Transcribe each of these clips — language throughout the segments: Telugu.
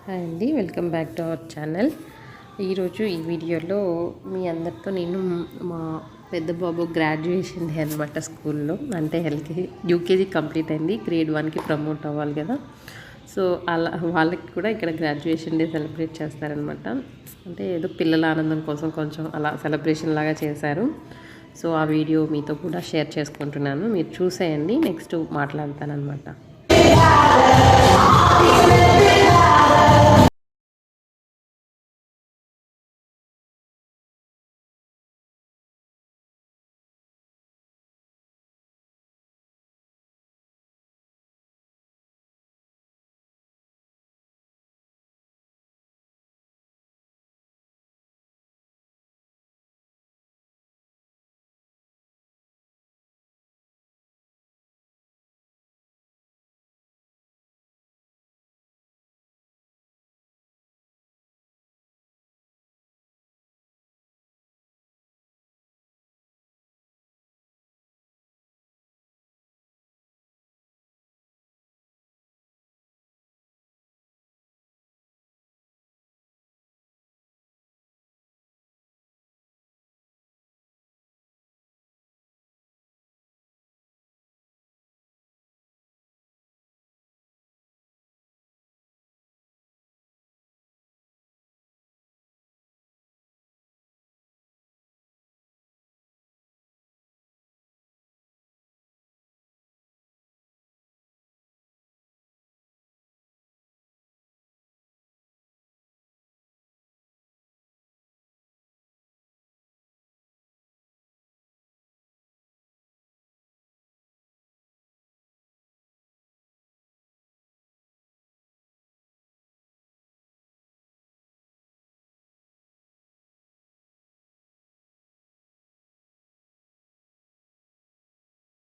హాయ్ అండి, welcome back to our channel. ఈరోజు ఈ వీడియోలో మీ అందరితో నేను మా పెద్ద బాబు గ్రాడ్యుయేషన్ డే అనమాట. స్కూల్లో అంటే యూకేజీ కంప్లీట్ అయింది, గ్రేడ్ 1కి ప్రమోట్ అవ్వాలి కదా. సో అలా వాళ్ళకి కూడా ఇక్కడ గ్రాడ్యుయేషన్ డే సెలబ్రేట్ చేస్తారనమాట. అంటే ఏదో పిల్లల ఆనందం కోసం కొంచెం అలా సెలబ్రేషన్ లాగా చేశారు. సో ఆ వీడియో మీతో కూడా షేర్ చేసుకుంటున్నాను, మీరు చూసేయండి, నెక్స్ట్ మాట్లాడతానమాట.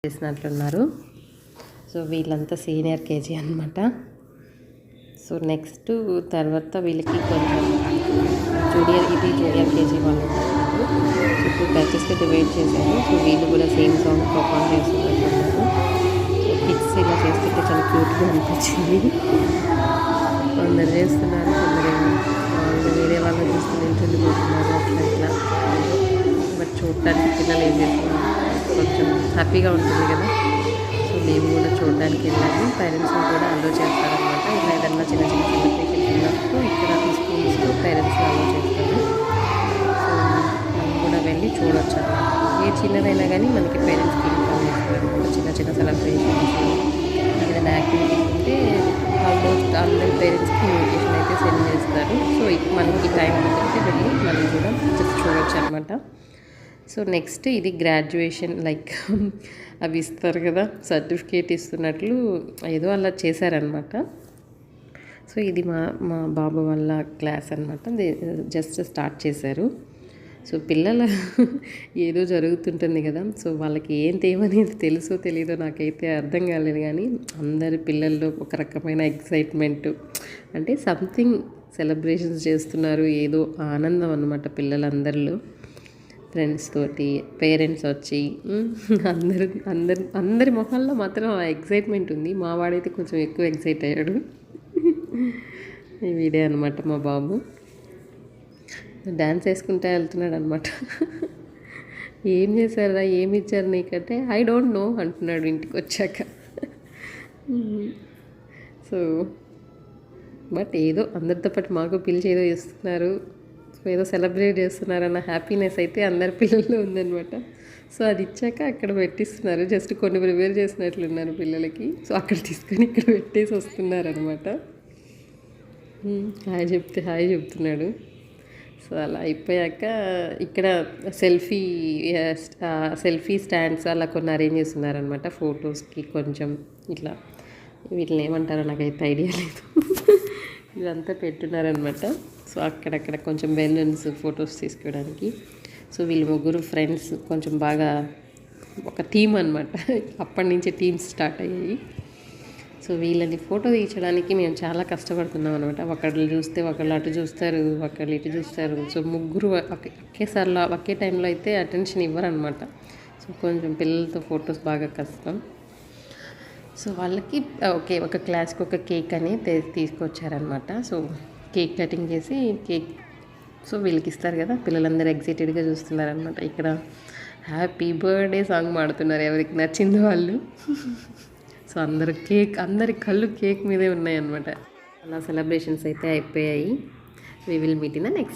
చేసినట్లున్నారు. సో వీళ్ళంతా సీనియర్ కేజీ అనమాట. సో నెక్స్ట్ తర్వాత వీళ్ళకి కొంచెం జూనియర్ కేజీ వాళ్ళు ఉన్నారు. సో 2 బ్యాచెస్కి డివైడ్ చేశారు. సో వీళ్ళు కూడా సేమ్ సాంగ్ పర్ఫామ్ చేస్తున్నట్టున్నారు. సో కిడ్స్ ఇలా చేస్తుంటే చాలా క్యూట్గా అనిపించింది. కొందరు చేస్తున్నారు, కొందరు వేరే వాళ్ళు చూసుకుని నిల్చుండిపోతున్నారు, అట్లా ఇట్లా. బట్ చూడటానికి పిల్లలు ఏం చేస్తున్నారు కొంచెం హ్యాపీగా ఉంటుంది కదా. సో మేము కూడా చూడడానికి వెళ్ళాము. పేరెంట్స్ని కూడా అలో చేస్తారనమాట. ఇలా ఏదన్నా చిన్న చిన్న సెలబ్రేషన్స్ ఉన్నప్పుడు ఇక్కడ ఈ స్కూల్స్లో పేరెంట్స్ని అలో చేస్తారు. సో మనం కూడా వెళ్ళి చూడొచ్చు అన్నమాట. ఏ చిన్నదైనా కానీ మనకి పేరెంట్స్కి ఇన్ఫార్మ్ చేస్తారు. చిన్న చిన్న సెలబ్రేషన్స్ ఏదైనా యాక్టివిటీస్ ఉంటే ఆల్మోస్ట్ అందరి పేరెంట్స్కి ఇన్విటేషన్ అయితే సెండ్ చేస్తారు. సో మనకి టైం ఉంటే వెళ్ళి మనం కూడా జస్ట్ చూడొచ్చు అనమాట. సో నెక్స్ట్ ఇది గ్రాడ్యుయేషన్ లైక్ అవి ఇస్తారు కదా, సర్టిఫికేట్ ఇస్తున్నట్లు ఏదో అలా చేశారనమాట. సో ఇది మా బాబు వాళ్ళ క్లాస్ అనమాట. జస్ట్ స్టార్ట్ చేశారు. సో పిల్లలు ఏదో జరుగుతుంటుంది కదా, సో వాళ్ళకి ఏమనేది తెలుసో తెలీదో నాకైతే అర్థం కాలేదు. కానీ అందరి పిల్లల్లో ఒక రకమైన ఎక్సైట్మెంట్, అంటే సంథింగ్ సెలబ్రేషన్స్ చేస్తున్నారు, ఏదో ఆనందం అనమాట పిల్లలందరిలో. ఫ్రెండ్స్ తోటి పేరెంట్స్ వచ్చి అందరి మొహాల్లో మాత్రం ఆ ఎక్సైట్మెంట్ ఉంది. మా వాడైతే కొంచెం ఎక్కువ ఎక్సైట్ అయ్యాడు. ఈ వీడియో అనమాట మా బాబు డ్యాన్స్ వేసుకుంటూ వెళ్తున్నాడు అనమాట. ఏం చేశారా, ఏమి ఇచ్చారు నీకంటే ఐ డోంట్ నో అంటున్నాడు ఇంటికి వచ్చాక. సో బట్ ఏదో అందరితో పాటు మాకు పిలిచి ఏదో ఇస్తున్నారు, ఏదో సెలబ్రేట్ చేస్తున్నారన్న హ్యాపీనెస్ అయితే అందరి పిల్లల్లో ఉందన్నమాట. సో అది ఇచ్చాక అక్కడ పెట్టిస్తున్నారు. జస్ట్ కొన్ని ప్రిపేర్ చేసినట్లున్నారు పిల్లలకి. సో అక్కడ తీసుకొని ఇక్కడ పెట్టేసి వస్తున్నారనమాట. హాయ్ చెప్తున్నాడు. సో అలా అయిపోయాక ఇక్కడ సెల్ఫీ స్టాండ్స్ అలా కొన్ని అరేంజ్ చేస్తున్నారనమాట ఫొటోస్కి. కొంచెం ఇట్లా వీటిని ఏమంటారో నాకైతే ఐడియా లేదు. ఇదంతా పెట్టున్నారనమాట. సో అక్కడక్కడ కొంచెం బెలూన్స్ ఫొటోస్ తీసుకోవడానికి. సో వీళ్ళు ముగ్గురు ఫ్రెండ్స్ కొంచెం బాగా ఒక టీమ్ అనమాట. అప్పటి నుంచి టీమ్స్ స్టార్ట్ అయ్యాయి. సో వీళ్ళని ఫోటో తీయించడానికి మేము చాలా కష్టపడుతున్నాం అనమాట. ఒకళ్ళు చూస్తే ఒకళ్ళు అటు చూస్తారు, ఒకళ్ళు ఇటు చూస్తారు. సో ముగ్గురు ఒకేసారిలో ఒకే టైంలో అయితే అటెన్షన్ ఇవ్వరనమాట. సో కొంచెం పిల్లలతో ఫొటోస్ బాగా కష్టం. సో వాళ్ళకి ఓకే ఒక క్లాస్కి ఒక కేక్ అని తీసుకొచ్చారనమాట. సో కేక్ కటింగ్ చేసి కేక్ సో వీళ్ళకి ఇస్తారు కదా, పిల్లలందరూ ఎగ్జైటెడ్గా చూస్తున్నారనమాట. ఇక్కడ హ్యాపీ బర్త్డే సాంగ్ పాడుతున్నారు ఎవరికి నచ్చింది వాళ్ళు. సో అందరి కళ్ళు కేక్ మీదే ఉన్నాయన్నమాట. అలా సెలబ్రేషన్స్ అయితే అయిపోయాయి. We will meet in the next